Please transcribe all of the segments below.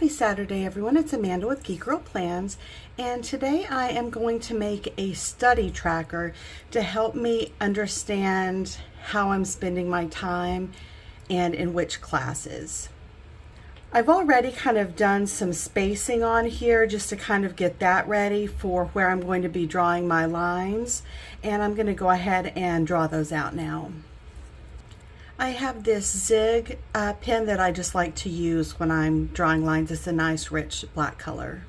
Happy Saturday, everyone. It's Amanda with Geek Girl Plans, and today I am going to make a study tracker to help me understand how I'm spending my time and in which classes. I've already kind of done some spacing on here just to kind of get that ready for where I'm going to be drawing my lines, and I'm going to go ahead and draw those out now. I have this Zig pen that I just like to use when I'm drawing lines. It's a nice rich black color.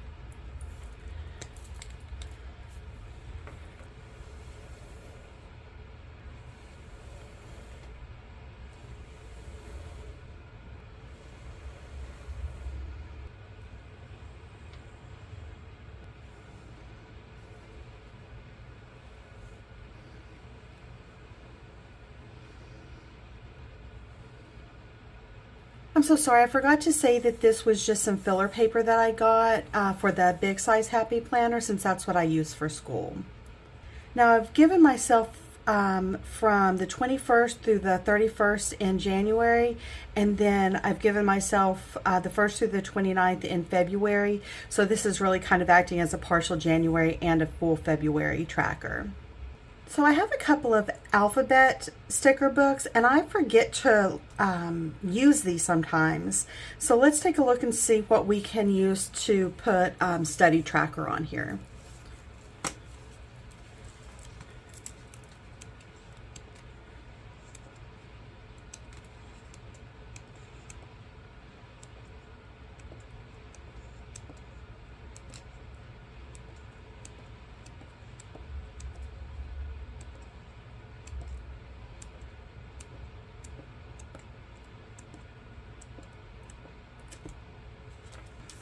I'm so sorry, I forgot to say that this was just some filler paper that I got for the big size Happy Planner, since that's what I use for school. Now I've given myself from the 21st through the 31st in January, and then I've given myself the 1st through the 29th in February, so this is really kind of acting as a partial January and a full February tracker. So I have a couple of alphabet sticker books, and I forget to use these sometimes. So let's take a look and see what we can use to put study tracker on here.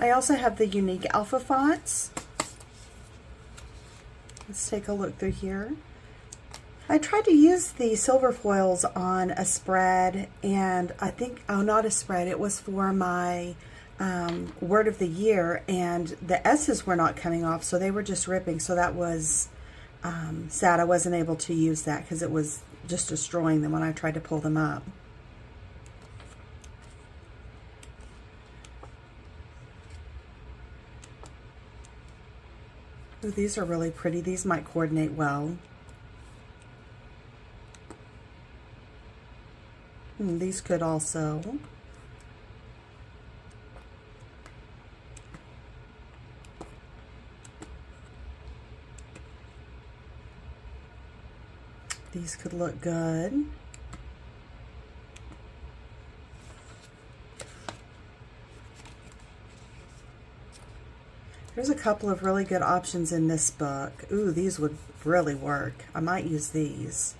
I also have the unique alpha fonts. Let's take a look through here. I tried to use the silver foils on a spread, and I think, oh, not a spread, it was for my word of the year, and the S's were not coming off, so they were just ripping, so that was sad. I wasn't able to use that because it was just destroying them when I tried to pull them up. Ooh, these are really pretty. These might coordinate well. These could also. These could look good. There's a couple of really good options in this book. Ooh, these would really work. I might use these.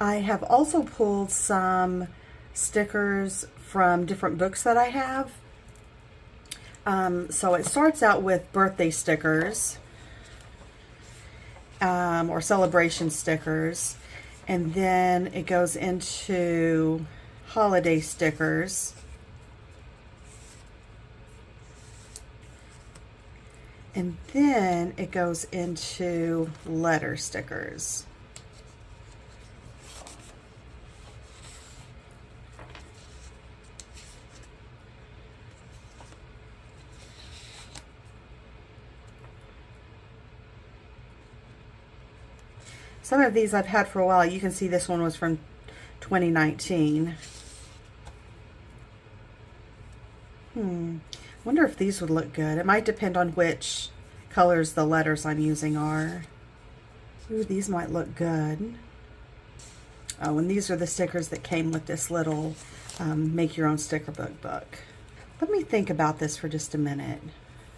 I have also pulled some stickers from different books that I have. So it starts out with birthday stickers. Or celebration stickers, and then it goes into holiday stickers, and then it goes into letter stickers. Some of these I've had for a while. You can see this one was from 2019. Wonder if these would look good. It might depend on which colors the letters I'm using are. Ooh, these might look good. Oh, and these are the stickers that came with this little make your own sticker book. Let me think about this for just a minute.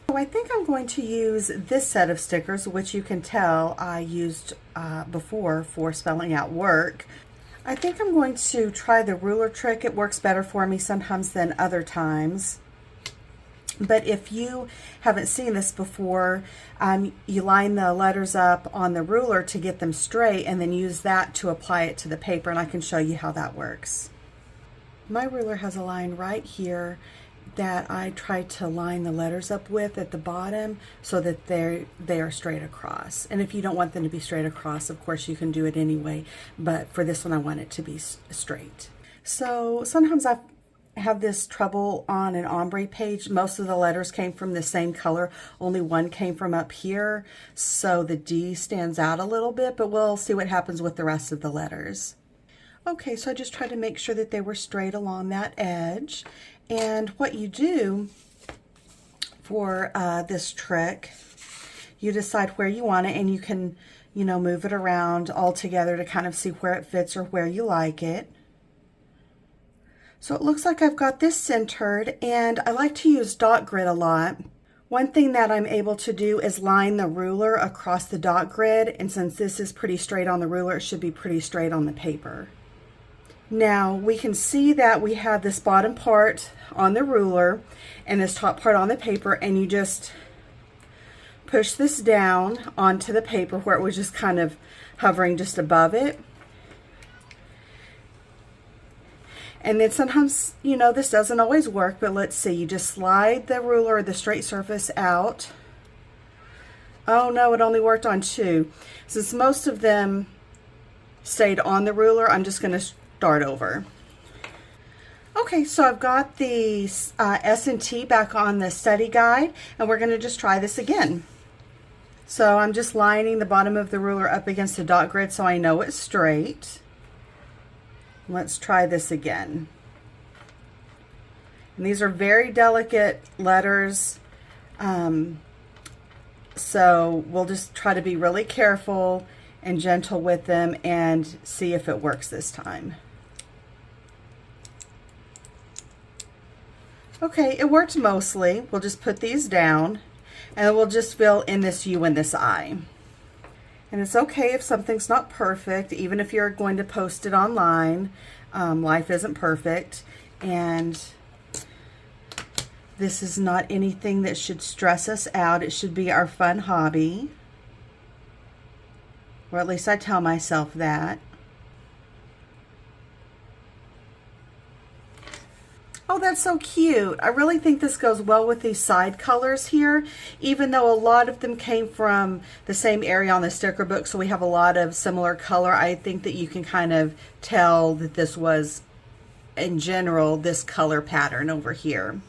So I think I'm going to use this set of stickers, which you can tell I used before for spelling out work. I think I'm going to try the ruler trick. It works better for me sometimes than other times. But if you haven't seen this before, you line the letters up on the ruler to get them straight, and then use that to apply it to the paper, and I can show you how that works. My ruler has a line right here that I tried to line the letters up with at the bottom so that they are straight across. And if you don't want them to be straight across, of course you can do it anyway, but for this one I want it to be straight. So sometimes I have this trouble on an ombre page. Most of the letters came from the same color, only one came from up here, so the D stands out a little bit, but we'll see what happens with the rest of the letters. Okay, so I just tried to make sure that they were straight along that edge. And what you do for this trick, you decide where you want it, and you can, you know, move it around all together to kind of see where it fits or where you like it. So it looks like I've got this centered, and I like to use dot grid a lot. One thing that I'm able to do is line the ruler across the dot grid, and since this is pretty straight on the ruler, it should be pretty straight on the paper. Now we can see that we have this bottom part on the ruler and this top part on the paper, and you just push this down onto the paper where it was just kind of hovering just above it. And then sometimes, you know, this doesn't always work, but let's see, you just slide the ruler or the straight surface out. Oh no, it only worked on 2. Since most of them stayed on the ruler, I'm just going to start over. Okay, so I've got the S&T back on the study guide, and we're going to just try this again. So I'm just lining the bottom of the ruler up against the dot grid so I know it's straight. Let's try this again. And these are very delicate letters, so we'll just try to be really careful and gentle with them and see if it works this time. Okay, it worked mostly. We'll just put these down, and we'll just fill in this U and this I. And it's okay if something's not perfect, even if you're going to post it online. Life isn't perfect, and this is not anything that should stress us out. It should be our fun hobby, or at least I tell myself that. Oh, that's so cute. I really think this goes well with these side colors here, even though a lot of them came from the same area on the sticker book, so we have a lot of similar color. I think that you can kind of tell that this was, in general, this color pattern over here.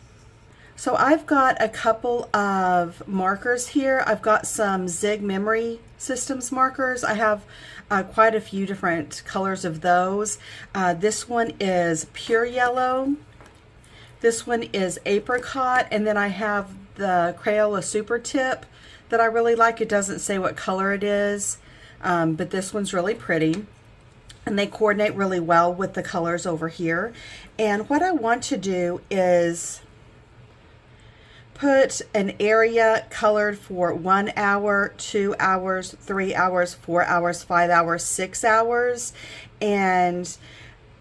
So I've got a couple of markers here. I've got some Zig Memory Systems markers. I have quite a few different colors of those. This one is pure yellow. This one is apricot, and then I have the Crayola Super Tip that I really like. It doesn't say what color it is, but this one's really pretty, and they coordinate really well with the colors over here. And what I want to do is put an area colored for 1 hour, 2 hours, 3 hours, 4 hours, 5 hours, 6 hours, and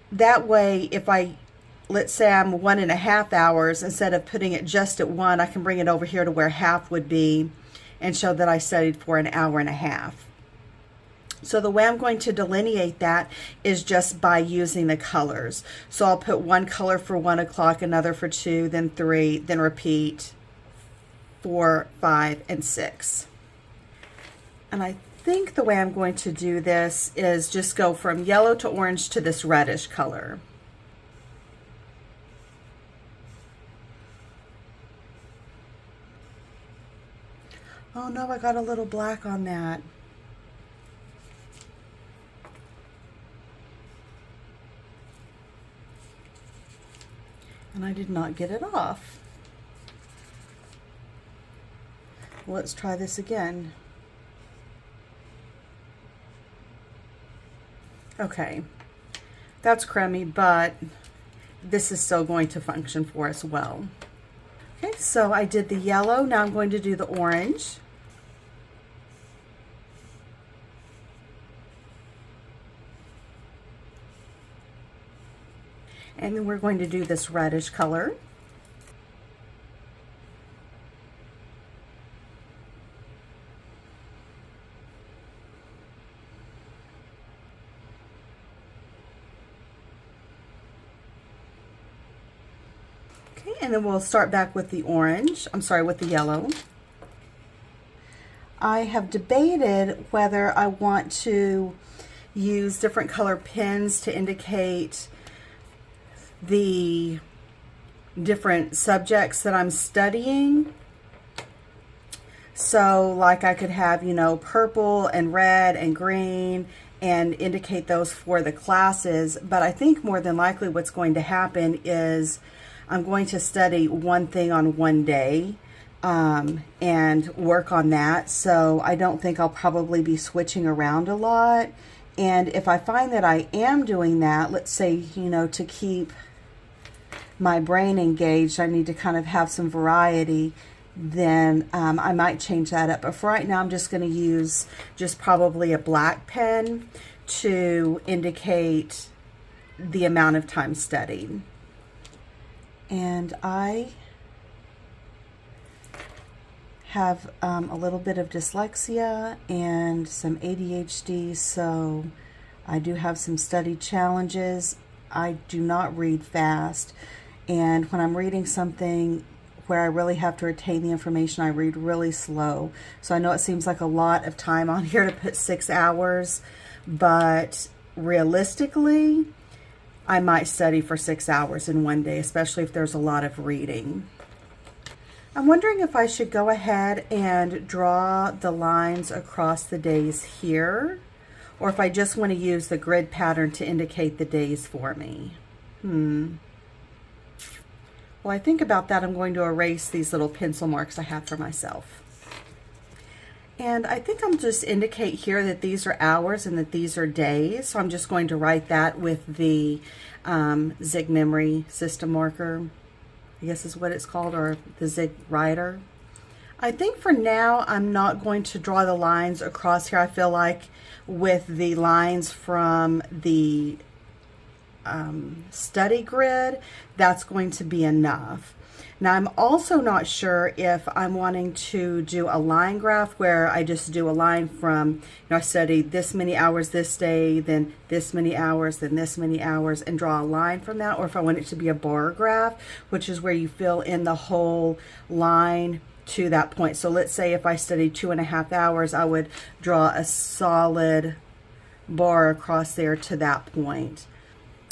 that way if let's say I'm 1.5 hours, instead of putting it just at 1, I can bring it over here to where half would be and show that I studied for 1.5 hours. So the way I'm going to delineate that is just by using the colors. So I'll put one color for 1 o'clock, another for 2, then 3, then repeat 4, 5, and 6. And I think the way I'm going to do this is just go from yellow to orange to this reddish color. Oh no, I got a little black on that. And I did not get it off. Let's try this again. Okay, that's crummy, but this is still going to function for us well. Okay, so I did the yellow, now I'm going to do the orange. And then we're going to do this reddish color. Okay, and then we'll start back with the orange. I'm sorry, with the yellow. I have debated whether I want to use different color pens to indicate the different subjects that I'm studying. So like I could have, you know, purple and red and green and indicate those for the classes. But I think more than likely what's going to happen is I'm going to study one thing on one day and work on that. So I don't think I'll probably be switching around a lot. And if I find that I am doing that, let's say, you know, to keep my brain engaged, I need to kind of have some variety, then I might change that up. But for right now, I'm just going to use just probably a black pen to indicate the amount of time studied. And I have a little bit of dyslexia and some ADHD, so I do have some study challenges. I do not read fast, and when I'm reading something where I really have to retain the information, I read really slow. So I know it seems like a lot of time on here to put 6 hours, but realistically, I might study for 6 hours in one day, especially if there's a lot of reading. I'm wondering if I should go ahead and draw the lines across the days here, or if I just want to use the grid pattern to indicate the days for me. Well, I think about that, I'm going to erase these little pencil marks I have for myself. And I think I'll just indicate here that these are hours and that these are days. So I'm just going to write that with the Zig Memory System marker, I guess is what it's called, or the Zig Writer. I think for now I'm not going to draw the lines across here. I feel like with the lines from the study grid, that's going to be enough. Now I'm also not sure if I'm wanting to do a line graph where I just do a line from, you know, I studied this many hours this day, then this many hours, then this many hours, and draw a line from that, or if I want it to be a bar graph, which is where you fill in the whole line to that point. So let's say if I studied 2.5 hours, I would draw a solid bar across there to that point.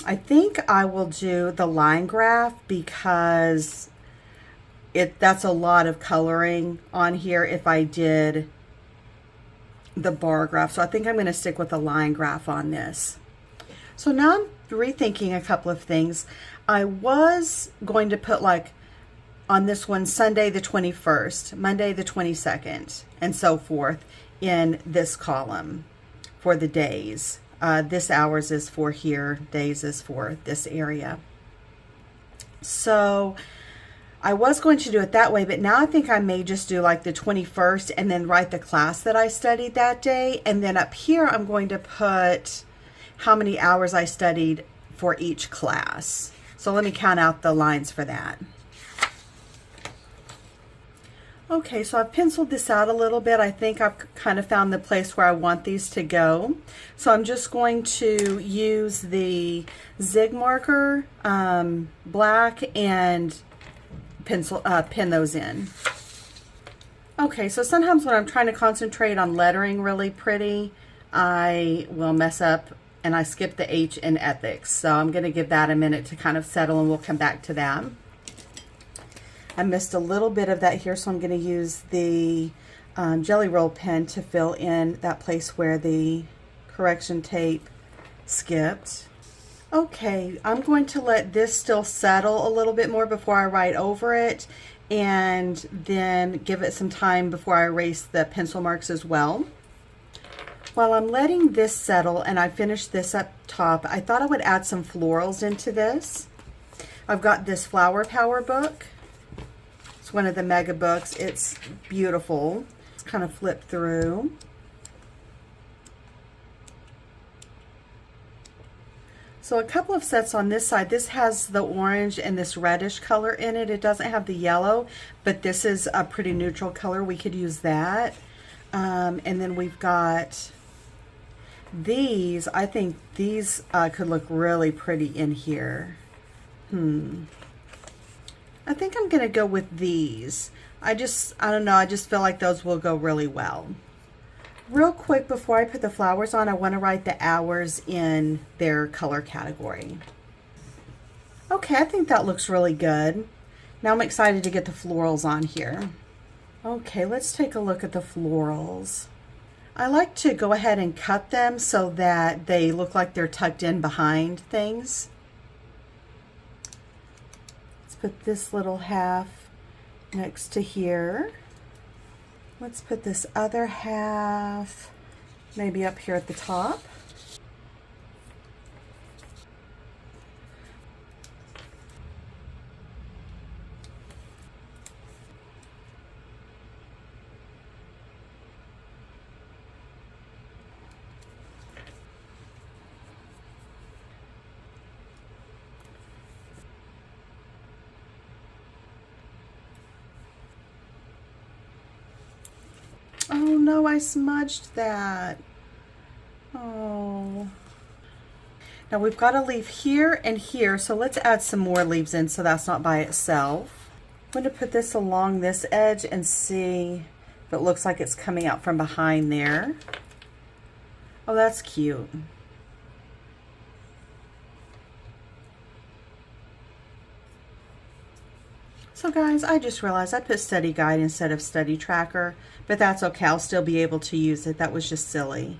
I think I will do the line graph because that's a lot of coloring on here if I did the bar graph. So I think I'm going to stick with the line graph on this. So now I'm rethinking a couple of things. I was going to put like on this one Sunday the 21st, Monday the 22nd, and so forth in this column for the days. This hours is for here, days is for this area. So I was going to do it that way, but now I think I may just do like the 21st and then write the class that I studied that day. And then up here, I'm going to put how many hours I studied for each class. So let me count out the lines for that. Okay, so I've penciled this out a little bit. I think I've kind of found the place where I want these to go. So I'm just going to use the Zig marker, black, and pin those in. Okay, so sometimes when I'm trying to concentrate on lettering really pretty, I will mess up and I skip the H in ethics. So I'm going to give that a minute to kind of settle, and we'll come back to that. I missed a little bit of that here, so I'm going to use the Jelly Roll pen to fill in that place where the correction tape skipped. Okay, I'm going to let this still settle a little bit more before I write over it, and then give it some time before I erase the pencil marks as well. While I'm letting this settle and I finish this up top, I thought I would add some florals into this. I've got this Flower Power book. It's one of the mega books. It's beautiful. It's kind of flip through. So a couple of sets on this side. This has the orange and this reddish color in it. It doesn't have the yellow, but this is a pretty neutral color. We could use that. And then we've got these. I think these could look really pretty in here. I think I'm going to go with these. I don't know, I just feel like those will go really well. Real quick before I put the flowers on, I want to write the hours in their color category. Okay, I think that looks really good. Now I'm excited to get the florals on here. Okay, let's take a look at the florals. I like to go ahead and cut them so that they look like they're tucked in behind things. Let's put this little half next to here. Let's put this other half maybe up here at the top. Oh no, I smudged that. Oh. Now we've got a leaf here and here, so let's add some more leaves in so that's not by itself. I'm going to put this along this edge and see if it looks like it's coming out from behind there. Oh, that's cute. So guys, I just realized I put study guide instead of study tracker, but that's okay. I'll still be able to use it. That was just silly.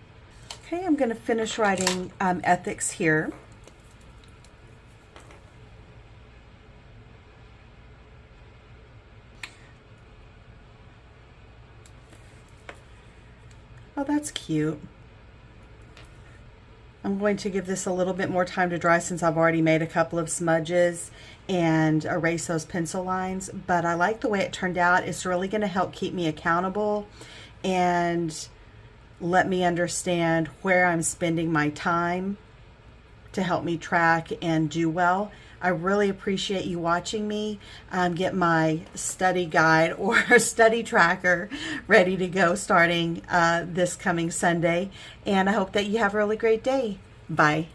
Okay, I'm going to finish writing ethics here. Oh, that's cute. I'm going to give this a little bit more time to dry since I've already made a couple of smudges and erase those pencil lines, but I like the way it turned out. It's really going to help keep me accountable and let me understand where I'm spending my time to help me track and do well. I really appreciate you watching me get my study guide or study tracker ready to go starting this coming Sunday, and I hope that you have a really great day. Bye.